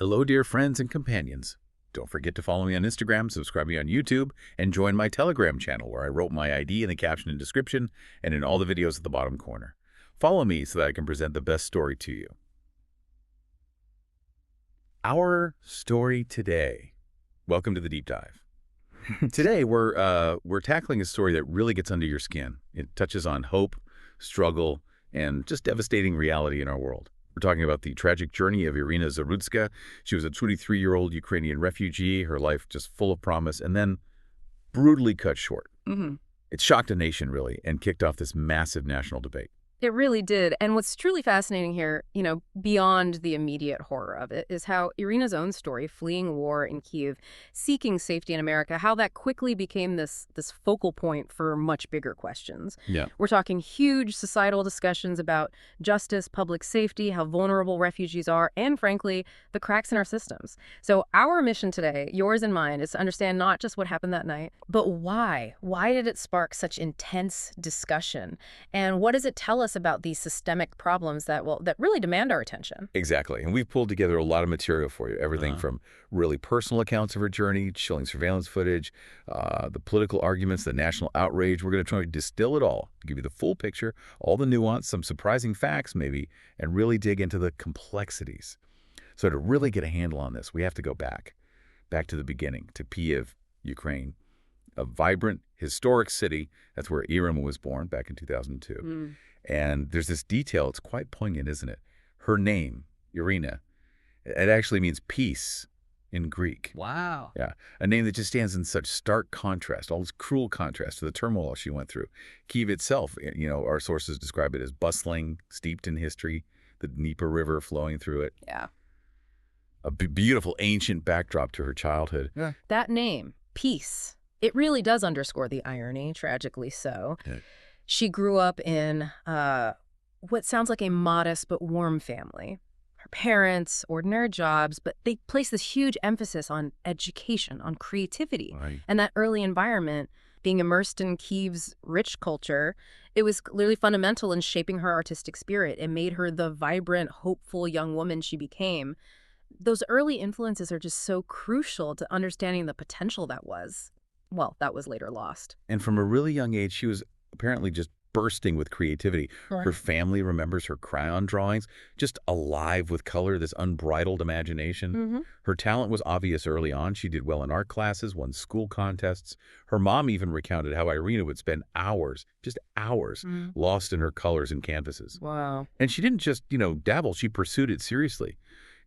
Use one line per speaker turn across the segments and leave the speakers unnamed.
Hello, dear friends and companions. Don't forget to follow me on Instagram, subscribe me on YouTube, and join my Telegram channel where I wrote my ID in the caption and description and in all the videos at the bottom corner. Follow me so that I can present the best story to you. Our story today. Welcome to the deep dive. Today we're tackling a story that really gets under your skin. It touches on hope, struggle, and just devastating reality in our world. We're talking about the tragic journey of Iryna Zarutska. She was a 23-year-old Ukrainian refugee, her life just full of promise, and then brutally cut short. It shocked a nation, really, and kicked off this massive national debate.
It really did. And what's truly fascinating here, beyond the immediate horror of it, is how Iryna's own story, fleeing war in Kyiv, seeking safety in America, how that quickly became this focal point for much bigger questions.
Yeah.
We're talking huge societal discussions about justice, public safety, how vulnerable refugees are, and frankly, the cracks in our systems. So our mission today, yours and mine, is to understand not just what happened that night, but why. Why did it spark such intense discussion? And what does it tell us about these systemic problems that really demand our attention?
Exactly. And we've pulled together a lot of material for you. Everything from really personal accounts of her journey, chilling surveillance footage, the political arguments, the national outrage. We're going to try to distill it all, give you the full picture, all the nuance, some surprising facts maybe, and really dig into the complexities. So to really get a handle on this, we have to go back to the beginning, to Kyiv, Ukraine, a vibrant, historic city. That's where Iryna was born back in 2002. And there's this detail, it's quite poignant, isn't it? Her name, Iryna, it actually means peace in Greek.
Wow.
Yeah, a name that just stands in such stark contrast, all this cruel contrast to the turmoil she went through. Kyiv itself, our sources describe it as bustling, steeped in history, the Dnieper River flowing through it.
Yeah.
A beautiful ancient backdrop to her childhood.
Yeah.
That name, peace, it really does underscore the irony, tragically so.
Yeah.
She grew up in what sounds like a modest but warm family. Her parents, ordinary jobs, but they place this huge emphasis on education, on creativity.
Right.
And that early environment, being immersed in Kyiv's rich culture, it was clearly fundamental in shaping her artistic spirit. It made her the vibrant, hopeful young woman she became. Those early influences are just so crucial to understanding the potential that was later lost.
And from a really young age, she was apparently just bursting with creativity.
Right.
Her family remembers her crayon drawings, just alive with color, this unbridled imagination. Her talent was obvious early on. She did well in art classes, won school contests. Her mom even recounted how Iryna would spend hours, just hours, lost in her colors and canvases.
Wow.
And she didn't just, dabble. She pursued it seriously.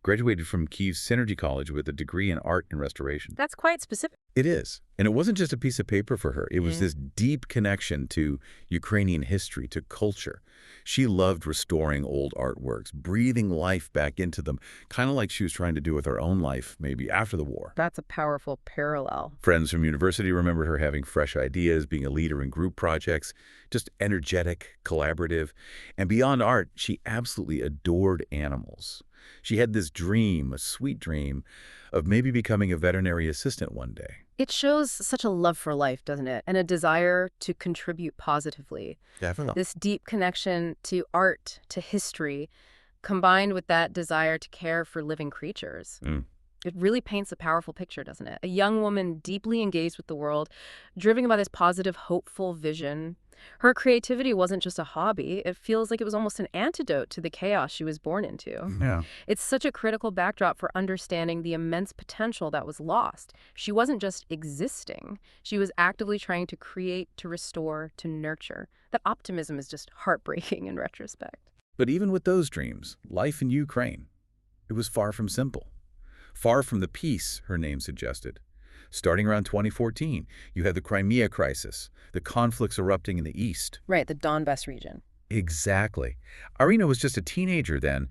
Graduated from Kyiv's Synergy College with a degree in art and restoration.
That's quite specific.
It is. And it wasn't just a piece of paper for her. It was this deep connection to Ukrainian history, to culture. She loved restoring old artworks, breathing life back into them, kind of like she was trying to do with her own life, maybe after the war.
That's a powerful parallel.
Friends from university remembered her having fresh ideas, being a leader in group projects, just energetic, collaborative. And beyond art, she absolutely adored animals. She had this dream, a sweet dream, of maybe becoming a veterinary assistant one day.
It shows such a love for life, doesn't it? And a desire to contribute positively.
Definitely.
This deep connection to art, to history, combined with that desire to care for living creatures. It really paints a powerful picture, doesn't it? A young woman deeply engaged with the world, driven by this positive, hopeful vision. Her creativity wasn't just a hobby. It feels like it was almost an antidote to the chaos she was born into.
Yeah.
It's such a critical backdrop for understanding the immense potential that was lost. She wasn't just existing. She was actively trying to create, to restore, to nurture. That optimism is just heartbreaking in retrospect.
But even with those dreams, life in Ukraine, it was far from simple. Far from the peace her name suggested. Starting around 2014, you had the Crimea crisis, the conflicts erupting in the east.
Right, the Donbas region.
Exactly. Iryna was just a teenager then,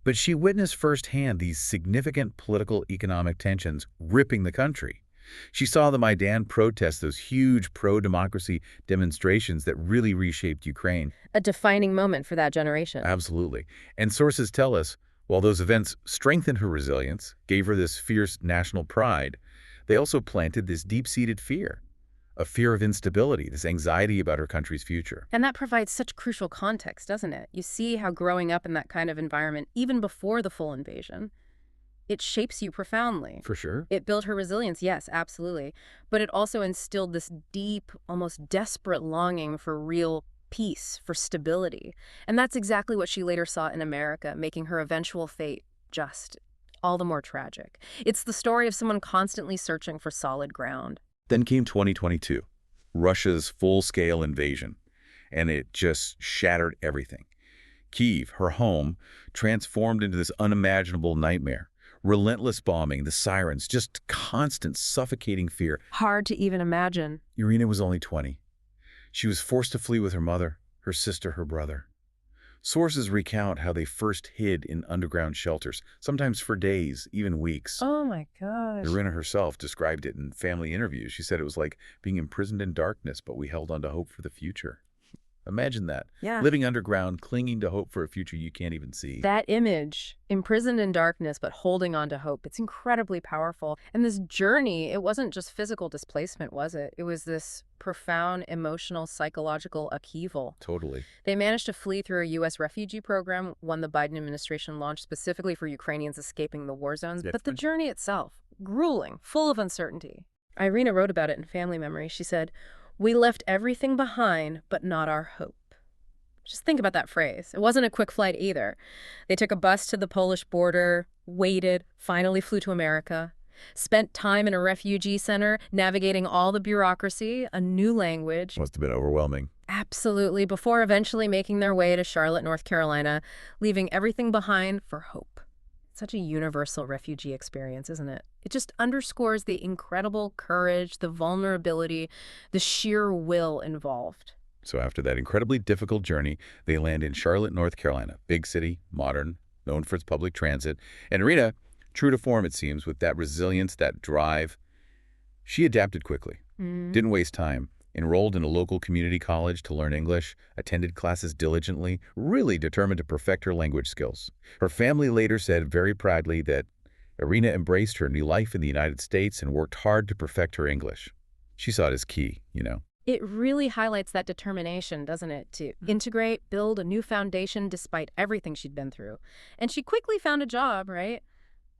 but she witnessed firsthand these significant political economic tensions ripping the country. She saw the Maidan protests, those huge pro-democracy demonstrations that really reshaped Ukraine.
A defining moment for that generation.
Absolutely. And sources tell us, while those events strengthened her resilience, gave her this fierce national pride, they also planted this deep-seated fear, a fear of instability, this anxiety about her country's future.
And that provides such crucial context, doesn't it? You see how growing up in that kind of environment, even before the full invasion, It shapes you profoundly.
For sure.
It built her resilience, yes, absolutely. But it also instilled this deep, almost desperate longing for real peace, for stability. And that's exactly what she later saw in America, making her eventual fate just all the more tragic. It's the story of someone constantly searching for solid ground.
Then came 2022, Russia's full-scale invasion, and it just shattered everything. Kyiv, her home, transformed into this unimaginable nightmare. Relentless bombing, the sirens, just constant suffocating fear.
Hard to even imagine.
Iryna was only 20. She was forced to flee with her mother, her sister, her brother. Sources recount how they first hid in underground shelters, sometimes for days, even weeks.
Oh my gosh.
Iryna herself described it in family interviews. She said it was like being imprisoned in darkness, but we held on to hope for the future. Imagine that.
Yeah.
Living underground, clinging to hope for a future you can't even see.
That image, imprisoned in darkness but holding on to hope, it's incredibly powerful. And this journey, it wasn't just physical displacement, was it? It was this profound emotional, psychological upheaval.
Totally.
They managed to flee through a U.S. refugee program, one the Biden administration launched specifically for Ukrainians escaping the war zones. But the journey itself, grueling, full of uncertainty. Iryna wrote about it in Family Memory. She said, "We left everything behind, but not our hope." Just think about that phrase. It wasn't a quick flight either. They took a bus to the Polish border, waited, finally flew to America, spent time in a refugee center, navigating all the bureaucracy, a new language.
Must have been overwhelming.
Absolutely, before eventually making their way to Charlotte, North Carolina, leaving everything behind for hope. Such a universal refugee experience, isn't it? It just underscores the incredible courage, the vulnerability, the sheer will involved.
So after that incredibly difficult journey, they land in Charlotte, North Carolina. Big city, modern, known for its public transit. And Iryna, true to form it seems, with that resilience, that drive, she adapted quickly. Didn't waste time. Enrolled in a local community college to learn English, attended classes diligently, really determined to perfect her language skills. Her family later said very proudly that Iryna embraced her new life in the United States and worked hard to perfect her English. She saw it as key, you know.
It really highlights that determination, doesn't it, to integrate, build a new foundation despite everything she'd been through. And she quickly found a job, right,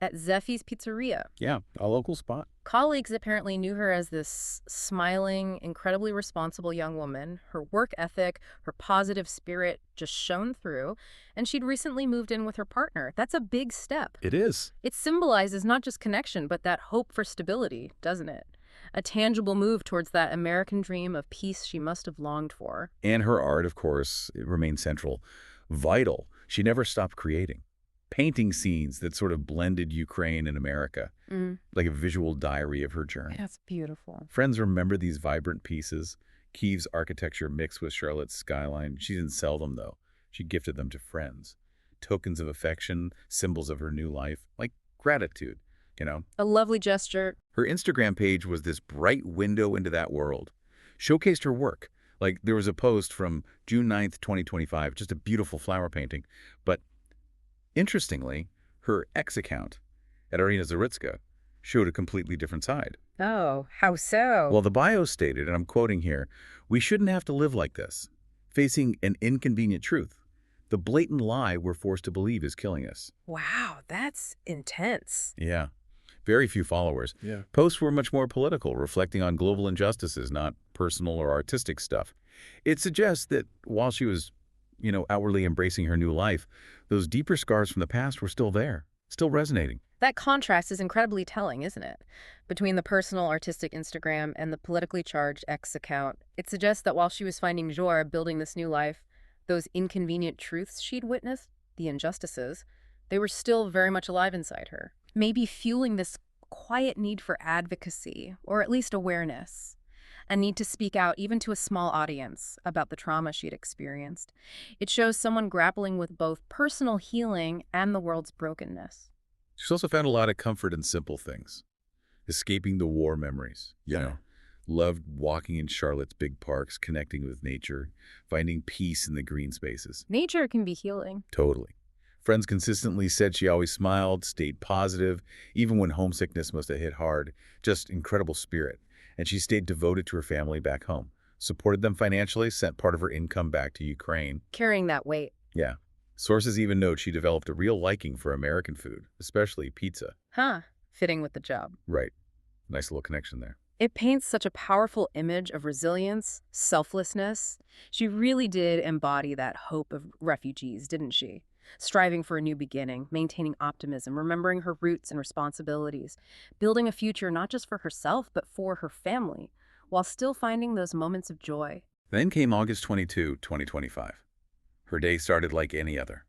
at Zeffy's Pizzeria.
Yeah, a local spot.
Colleagues apparently knew her as this smiling, incredibly responsible young woman. Her work ethic, her positive spirit just shone through, and she'd recently moved in with her partner. That's a big step.
It is.
It symbolizes not just connection, but that hope for stability, doesn't it? A tangible move towards that American dream of peace she must have longed for.
And her art, of course, it remained central, vital. She never stopped creating. Painting scenes that sort of blended Ukraine and America, like a visual diary of her journey.
That's beautiful.
Friends remember these vibrant pieces. Kyiv's architecture mixed with Charlotte's skyline. She didn't sell them, though. She gifted them to friends. Tokens of affection, symbols of her new life, like gratitude, you know.
A lovely gesture.
Her Instagram page was this bright window into that world. Showcased her work. Like, there was a post from June 9th, 2025, just a beautiful flower painting. But interestingly, her X account at Iryna Zarutska showed a completely different side.
Oh, how so?
Well, the bio stated, and I'm quoting here, "We shouldn't have to live like this, facing an inconvenient truth. The blatant lie we're forced to believe is killing us."
Wow, that's intense.
Yeah. Very few followers.
Yeah.
Posts were much more political, reflecting on global injustices, not personal or artistic stuff. It suggests that while she was, outwardly embracing her new life, those deeper scars from the past were still there, still resonating.
That contrast is incredibly telling, isn't it? Between the personal, artistic Instagram and the politically charged X account, it suggests that while she was finding joy building this new life, those inconvenient truths she'd witnessed, the injustices, they were still very much alive inside her. Maybe fueling this quiet need for advocacy, or at least awareness. A need to speak out even to a small audience about the trauma she'd experienced. It shows someone grappling with both personal healing and the world's brokenness.
She's also found a lot of comfort in simple things. Escaping the war memories, Loved walking in Charlotte's big parks, connecting with nature, finding peace in the green spaces.
Nature can be healing.
Totally. Friends consistently said she always smiled, stayed positive, even when homesickness must have hit hard. Just incredible spirit. And she stayed devoted to her family back home. Supported them financially, sent part of her income back to Ukraine.
Carrying that weight.
Yeah. Sources even note she developed a real liking for American food, especially pizza.
Huh. Fitting with the job.
Right. Nice little connection there.
It paints such a powerful image of resilience, selflessness. She really did embody that hope of refugees, didn't she? Striving for a new beginning, maintaining optimism, remembering her roots and responsibilities, building a future not just for herself, but for her family, while still finding those moments of joy.
Then came August 22, 2025. Her day started like any other.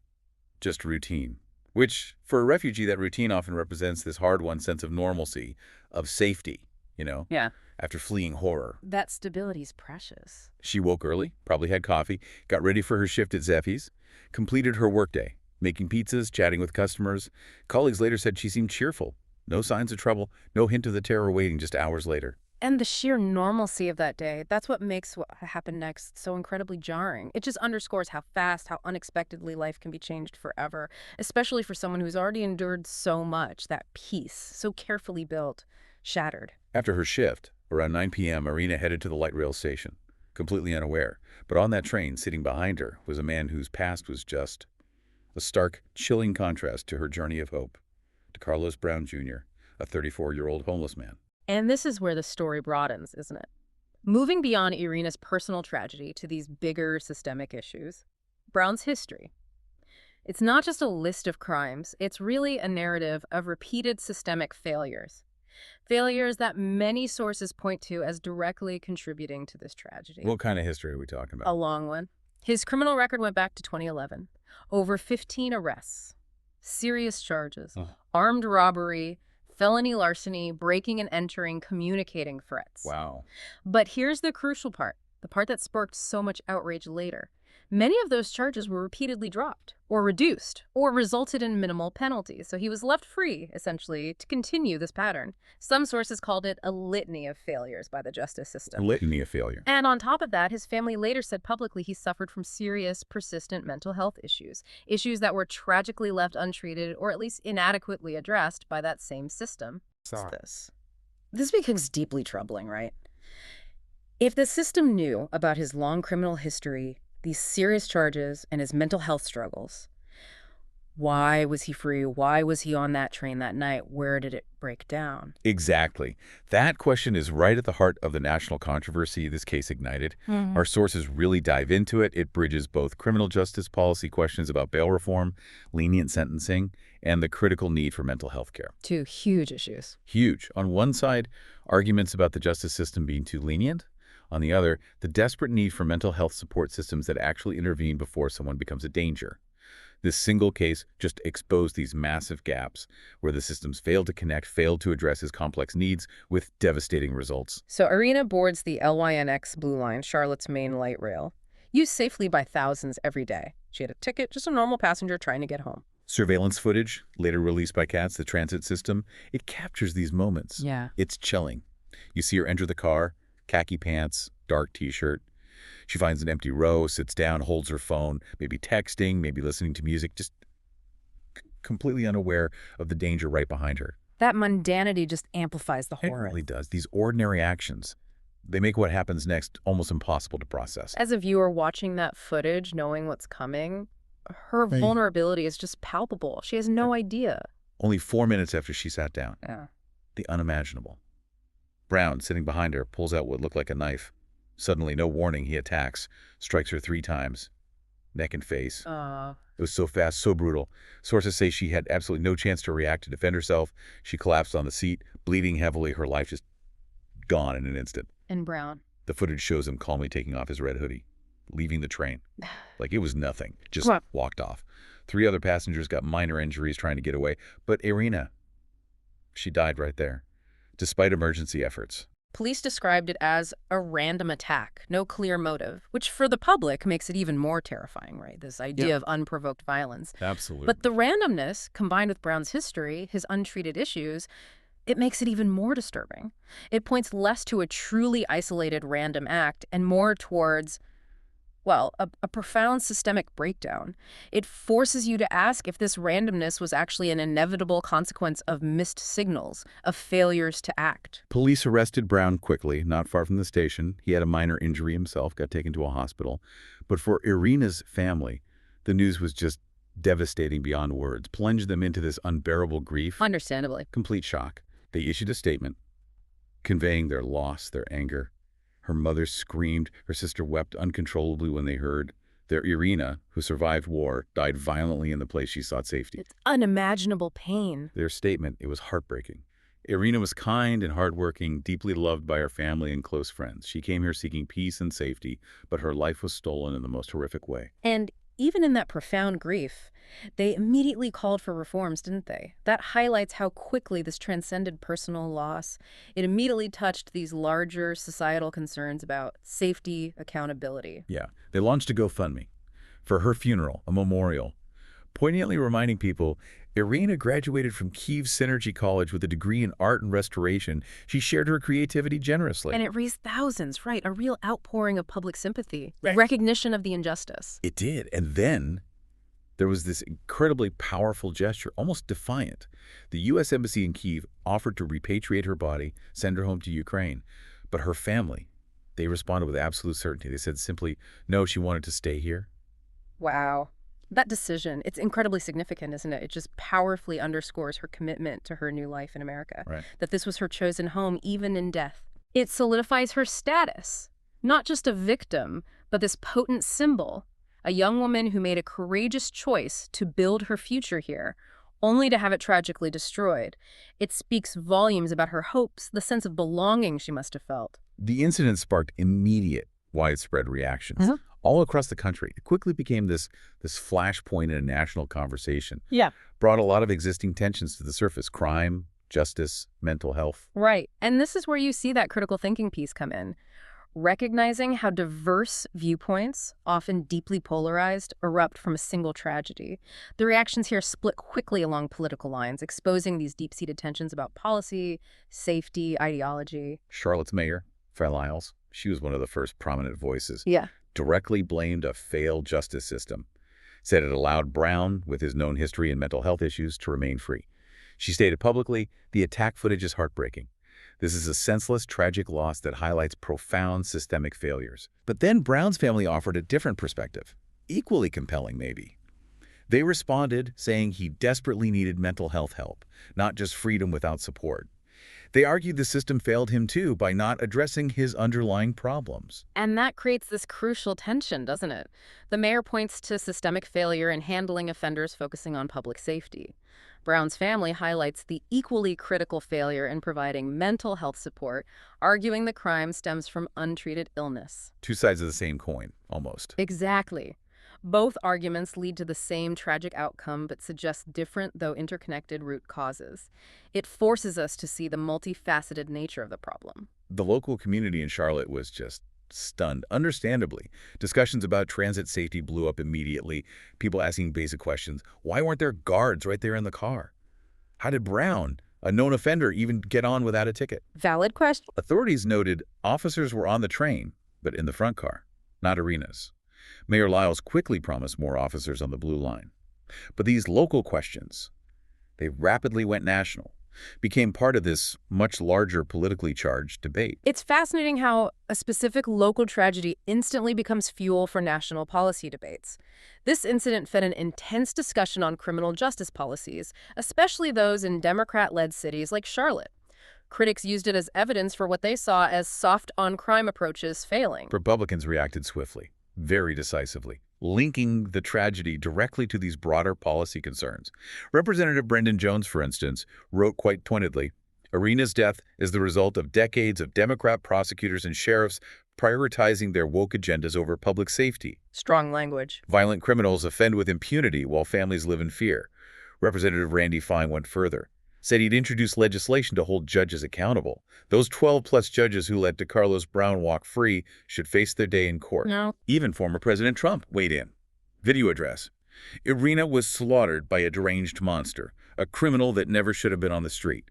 Just routine. Which, for a refugee, that routine often represents this hard-won sense of normalcy, of safety,
Yeah.
after fleeing horror.
That stability's precious.
She woke early, probably had coffee, got ready for her shift at Zeffy's, completed her workday, making pizzas, chatting with customers. Colleagues later said she seemed cheerful. No signs of trouble, no hint of the terror waiting just hours later.
And the sheer normalcy of that day, that's what makes what happened next so incredibly jarring. It just underscores how fast, how unexpectedly life can be changed forever, especially for someone who's already endured so much. That peace, so carefully built, shattered.
After her shift, around 9 p.m., Iryna headed to the light rail station, completely unaware. But on that train, sitting behind her, was a man whose past was just a stark, chilling contrast to her journey of hope, to Carlos Brown, Jr., a 34-year-old homeless man.
And this is where the story broadens, isn't it? Moving beyond Iryna's personal tragedy to these bigger systemic issues, Brown's history. It's not just a list of crimes, it's really a narrative of repeated systemic failures. Failures that many sources point to as directly contributing to this tragedy.
What kind of history are we talking
A
about?
long one. His criminal record went back to 2011. Over 15 arrests, serious charges,
Oh.
armed robbery, felony larceny, breaking and entering, communicating threats.
Wow.
But here's the crucial part, the part that sparked so much outrage later. Many of those charges were repeatedly dropped, or reduced, or resulted in minimal penalties. So he was left free, essentially, to continue this pattern. Some sources called it a litany of failures by the justice
A
system.
litany of failure.
And on top of that, his family later said publicly he suffered from serious, persistent mental health issues that were tragically left untreated or at least inadequately addressed by that same system. This becomes deeply troubling, right? If the system knew about his long criminal history, these serious charges, and his mental health struggles, why was he free? Why was he on that train that night? Where did it break down?
Exactly. That question is right at the heart of the national controversy this case ignited. Our sources really dive into it. It bridges both criminal justice policy questions about bail reform, lenient sentencing, and the critical need for mental health care.
Two huge issues.
Huge. On one side, arguments about the justice system being too lenient. On the other, the desperate need for mental health support systems that actually intervene before someone becomes a danger. This single case just exposed these massive gaps where the systems failed to connect, failed to address his complex needs with devastating results.
So Iryna boards the LYNX Blue Line, Charlotte's main light rail, used safely by thousands every day. She had a ticket, just a normal passenger trying to get home.
Surveillance footage, later released by CATS, the transit system, it captures these moments.
Yeah.
It's chilling. You see her enter the car, khaki pants, dark t-shirt. She finds an empty row, sits down, holds her phone, maybe texting, maybe listening to music, just completely unaware of the danger right behind her.
That mundanity just amplifies the
It
horror.
really does. These ordinary actions, they make what happens next almost impossible to process.
As a viewer watching that footage, knowing what's coming, her vulnerability is just palpable. She has no idea.
Only 4 minutes after she sat down,
Yeah.
the unimaginable. Brown, sitting behind her, pulls out what looked like a knife. Suddenly, no warning, he attacks, strikes her 3 times, neck and face. It was so fast, so brutal. Sources say she had absolutely no chance to react to defend herself. She collapsed on the seat, bleeding heavily, her life just gone in an instant.
And Brown.
The footage shows him calmly taking off his red hoodie, leaving the train. Like it was nothing, just
What?
walked off. 3 other passengers got minor injuries trying to get away. But Iryna, she died right there, despite emergency efforts.
Police described it as a random attack, no clear motive, which for the public makes it even more terrifying, right? This idea of unprovoked violence.
Absolutely.
But the randomness, combined with Brown's history, his untreated issues, it makes it even more disturbing. It points less to a truly isolated random act and more towards, well, a profound systemic breakdown. It forces you to ask if this randomness was actually an inevitable consequence of missed signals, of failures to act.
Police arrested Brown quickly, not far from the station. He had a minor injury himself, got taken to a hospital. But for Iryna's family, the news was just devastating beyond words, plunged them into this unbearable grief,
Understandably.
complete shock. They issued a statement conveying their loss, their anger. Her mother screamed, her sister wept uncontrollably when they heard. Their Iryna, who survived war, died violently in the place she sought safety.
It's unimaginable pain.
Their statement, it was heartbreaking. Iryna was kind and hardworking, deeply loved by her family and close friends. She came here seeking peace and safety, but her life was stolen in the most horrific way.
And even in that profound grief, they immediately called for reforms, didn't they? That highlights how quickly this transcended personal loss. It immediately touched these larger societal concerns about safety, accountability.
Yeah, they launched a GoFundMe for her funeral, a memorial, poignantly reminding people Iryna graduated from Kyiv Synergy College with a degree in art and restoration. She shared her creativity generously.
And it raised thousands, right? A real outpouring of public sympathy,
Right.
recognition of the injustice.
It did. And then there was this incredibly powerful gesture, almost defiant. The U.S. Embassy in Kyiv offered to repatriate her body, send her home to Ukraine. But her family, they responded with absolute certainty. They said simply, no, she wanted to stay here.
Wow. That decision, it's incredibly significant, isn't it? It just powerfully underscores her commitment to her new life in America.
Right.
That this was her chosen home, even in death. It solidifies her status, not just a victim, but this potent symbol, a young woman who made a courageous choice to build her future here, only to have it tragically destroyed. It speaks volumes about her hopes, the sense of belonging she must have felt.
The incident sparked immediate, widespread reactions all across the country. It quickly became this flashpoint in a national conversation.
Yeah.
Brought a lot of existing tensions to the surface: crime, justice, mental health.
Right. And this is where you see that critical thinking piece come in. Recognizing how diverse viewpoints, often deeply polarized, erupt from a single tragedy. The reactions here split quickly along political lines, exposing these deep-seated tensions about policy, safety, ideology.
Charlotte's mayor, Phil Isles, she was one of the first prominent voices.
Yeah.
Directly blamed a failed justice system. Said it allowed Brown, with his known history and mental health issues, to remain free. She stated publicly, the attack footage is heartbreaking. This is a senseless, tragic loss that highlights profound systemic failures. But then Brown's family offered a different perspective, equally compelling maybe. They responded, saying he desperately needed mental health help, not just freedom without support. They argued the system failed him too by not addressing his underlying problems.
And that creates this crucial tension, doesn't it? The mayor points to systemic failure in handling offenders focusing on public safety. Brown's family highlights the equally critical failure in providing mental health support, arguing the crime stems from untreated illness.
Two sides of the same coin, almost.
Exactly. Both arguments lead to the same tragic outcome but suggest different, though interconnected, root causes. It forces us to see the multifaceted nature of the problem.
The local community in Charlotte was just stunned, understandably. Discussions about transit safety blew up immediately, people asking basic questions. Why weren't there guards right there in the car? How did Brown, a known offender, even get on without a ticket?
Valid question.
Authorities noted officers were on the train, but in the front car, not Iryna's. Mayor Lyles quickly promised more officers on the Blue Line. But these local questions, they rapidly went national, became part of this much larger politically charged debate.
It's fascinating how a specific local tragedy instantly becomes fuel for national policy debates. This incident fed an intense discussion on criminal justice policies, especially those in Democrat-led cities like Charlotte. Critics used it as evidence for what they saw as soft-on-crime approaches failing.
Republicans reacted swiftly, very decisively, linking the tragedy directly to these broader policy concerns. Representative Brendan Jones, for instance, wrote quite pointedly, Iryna's death is the result of decades of Democrat prosecutors and sheriffs prioritizing their woke agendas over public safety.
Strong language.
Violent criminals offend with impunity while families live in fear. Representative Randy Fine went further, said he'd introduce legislation to hold judges accountable. Those 12-plus judges who let DeCarlos Brown walk free should face their day in court.
No.
Even former President Trump weighed in. Video address. Iryna was slaughtered by a deranged monster, a criminal that never should have been on the street.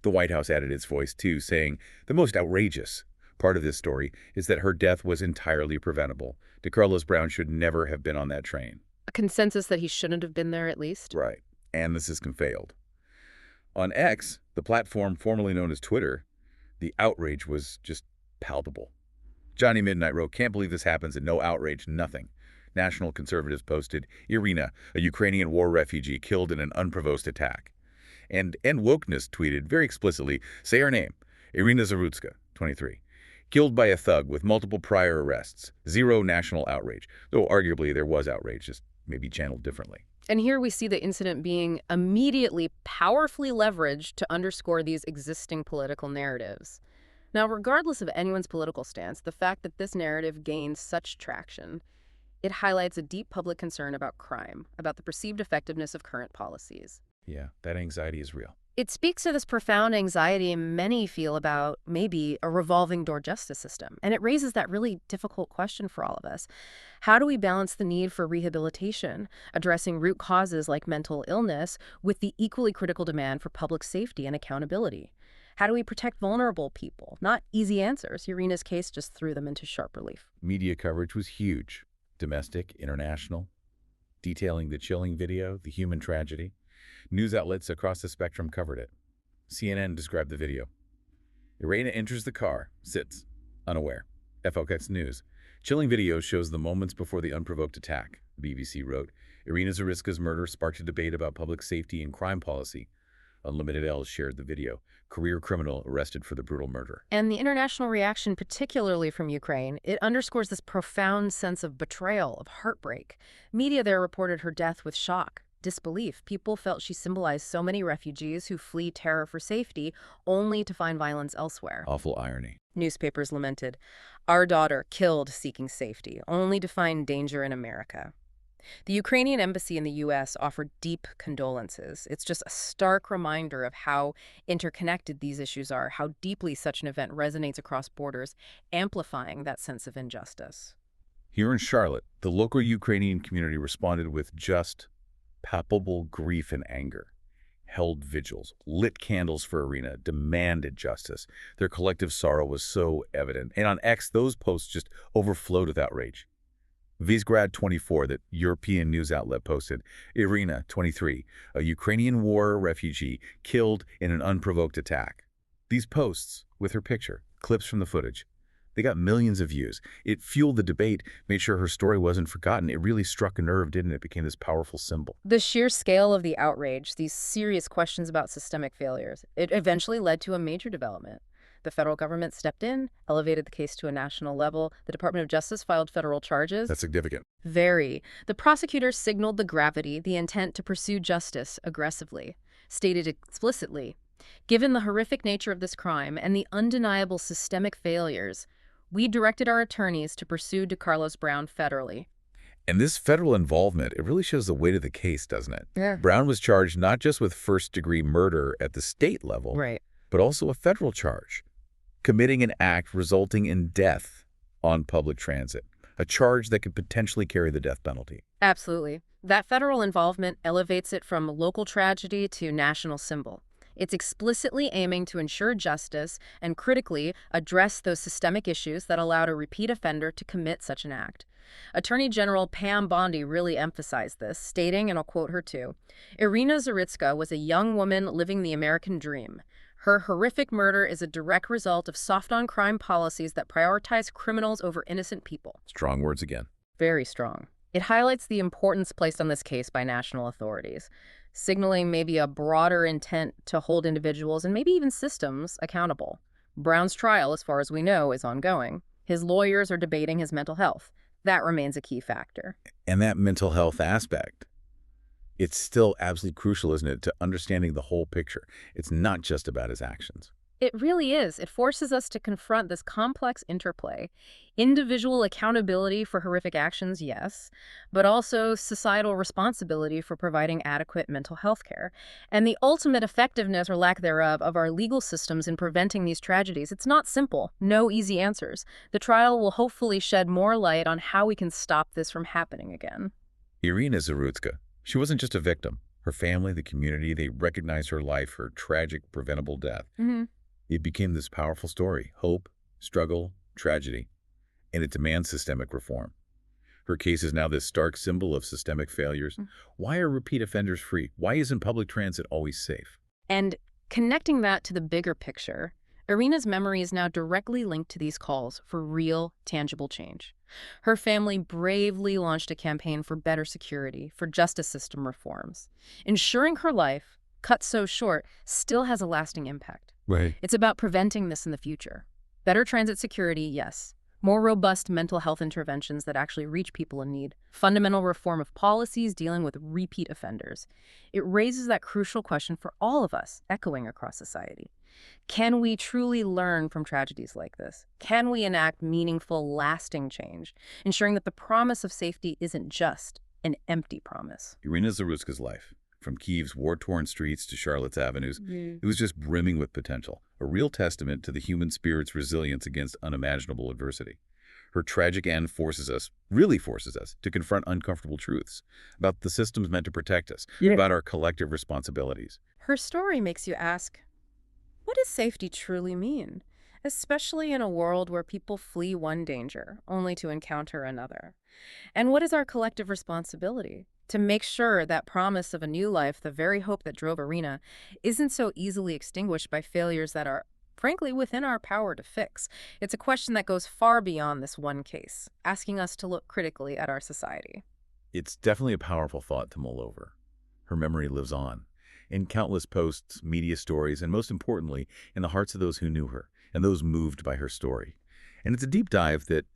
The White House added its voice, too, saying the most outrageous part of this story is that her death was entirely preventable. DeCarlos Brown should never have been on that train.
A consensus that he shouldn't have been there, at least?
Right. And the system failed. On X, the platform formerly known as Twitter, the outrage was just palpable. Johnny Midnight wrote, "Can't believe this happens and no outrage, nothing. National Conservatives posted, Iryna, a Ukrainian war refugee killed in an unprovoked attack. And Wokeness tweeted very explicitly, say her name, Iryna Zarutska, 23. Killed by a thug with multiple prior arrests. Zero national outrage. Though arguably there was outrage, just maybe channeled differently.
And here we see the incident being immediately powerfully leveraged to underscore these existing political narratives. Now, regardless of anyone's political stance, the fact that this narrative gains such traction, it highlights a deep public concern about crime, about the perceived effectiveness of current policies.
Yeah, that anxiety is real.
It speaks to this profound anxiety many feel about maybe a revolving door justice system. And it raises that really difficult question for all of us. How do we balance the need for rehabilitation, addressing root causes like mental illness, with the equally critical demand for public safety and accountability? How do we protect vulnerable people? Not easy answers. Iryna's case just threw them into sharp relief.
Media coverage was huge. Domestic, international, detailing the chilling video, the human tragedy. News outlets across the spectrum covered it. CNN described the video. Iryna enters the car, sits, unaware. FOX News. Chilling video shows the moments before the unprovoked attack, BBC wrote. Iryna Zarutska's murder sparked a debate about public safety and crime policy. Unlimited L shared the video. Career criminal arrested for the brutal murder.
And the international reaction, particularly from Ukraine, it underscores this profound sense of betrayal, of heartbreak. Media there reported her death with shock, disbelief. People felt she symbolized so many refugees who flee terror for safety, only to find violence elsewhere.
Awful irony.
Newspapers lamented, "Our daughter killed seeking safety, only to find danger in America." The Ukrainian embassy in the U.S. offered deep condolences. It's just a stark reminder of how interconnected these issues are, how deeply such an event resonates across borders, amplifying that sense of injustice.
Here in Charlotte, the local Ukrainian community responded with just, palpable grief and anger. Held vigils, lit candles for Iryna, demanded justice. Their collective sorrow was so evident. And on X, those posts just overflowed with outrage. Vizgrad24, that European news outlet, posted, Iryna, 23, a Ukrainian war refugee, killed in an unprovoked attack. These posts, with her picture, clips from the footage, they got millions of views. It fueled the debate, made sure her story wasn't forgotten. It really struck a nerve, didn't it? It became this powerful symbol.
The sheer scale of the outrage, these serious questions about systemic failures, it eventually led to a major development. The federal government stepped in, elevated the case to a national level. The Department of Justice filed federal charges.
That's significant.
Very. The prosecutors signaled the gravity, the intent to pursue justice aggressively, stated explicitly, given the horrific nature of this crime and the undeniable systemic failures, we directed our attorneys to pursue DeCarlos Brown federally.
And this federal involvement, it really shows the weight of the case, doesn't it?
Yeah.
Brown was charged not just with first-degree murder at the state level,
Right.
but also a federal charge, committing an act resulting in death on public transit, a charge that could potentially carry the death penalty.
Absolutely. That federal involvement elevates it from local tragedy to national symbol. It's explicitly aiming to ensure justice and, critically, address those systemic issues that allowed a repeat offender to commit such an act. Attorney General Pam Bondi really emphasized this, stating, and I'll quote her too, Iryna Zarutska was a young woman living the American dream. Her horrific murder is a direct result of soft-on-crime policies that prioritize criminals over innocent people.
Strong words again.
Very strong. It highlights the importance placed on this case by national authorities, signaling maybe a broader intent to hold individuals and maybe even systems accountable. Brown's trial, as far as we know, is ongoing. His lawyers are debating his mental health. That remains a key factor.
And that mental health aspect, it's still absolutely crucial, isn't it, to understanding the whole picture. It's not just about his actions.
It really is. It forces us to confront this complex interplay. Individual accountability for horrific actions, yes, but also societal responsibility for providing adequate mental health care. And the ultimate effectiveness or lack thereof of our legal systems in preventing these tragedies. It's not simple. No easy answers. The trial will hopefully shed more light on how we can stop this from happening again.
Iryna Zarutska, she wasn't just a victim. Her family, the community, they recognized her life, her tragic, preventable death. It became this powerful story, hope, struggle, tragedy, and it demands systemic reform. Her case is now this stark symbol of systemic failures. Why are repeat offenders free? Why isn't public transit always safe?
And connecting that to the bigger picture, Iryna's memory is now directly linked to these calls for real, tangible change. Her family bravely launched a campaign for better security, for justice system reforms. Ensuring her life, cut so short, still has a lasting impact.
Right.
It's about preventing this in the future. Better transit security, yes. More robust mental health interventions that actually reach people in need. Fundamental reform of policies dealing with repeat offenders. It raises that crucial question for all of us, echoing across society. Can we truly learn from tragedies like this? Can we enact meaningful, lasting change, ensuring that the promise of safety isn't just an empty promise?
Iryna Zarutska's life, from Kyiv's war-torn streets to Charlotte's avenues, it was just brimming with potential, a real testament to the human spirit's resilience against unimaginable adversity. Her tragic end really forces us, to confront uncomfortable truths about the systems meant to protect us, about our collective responsibilities.
Her story makes you ask, what does safety truly mean? Especially in a world where people flee one danger only to encounter another. And what is our collective responsibility? To make sure that promise of a new life, the very hope that drove Iryna, isn't so easily extinguished by failures that are, frankly, within our power to fix. It's a question that goes far beyond this one case, asking us to look critically at our society.
It's definitely a powerful thought to mull over. Her memory lives on, in countless posts, media stories, and most importantly, in the hearts of those who knew her and those moved by her story. And it's a deep dive that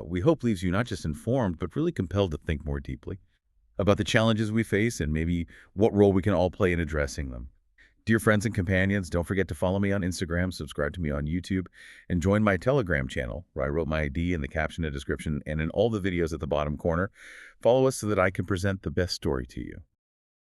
we hope leaves you not just informed, but really compelled to think more deeply about the challenges we face and maybe what role we can all play in addressing them. Dear friends and companions, don't forget to follow me on Instagram, subscribe to me on YouTube, and join my Telegram channel, where I wrote my ID in the caption and description and in all the videos at the bottom corner. Follow us so that I can present the best story to you.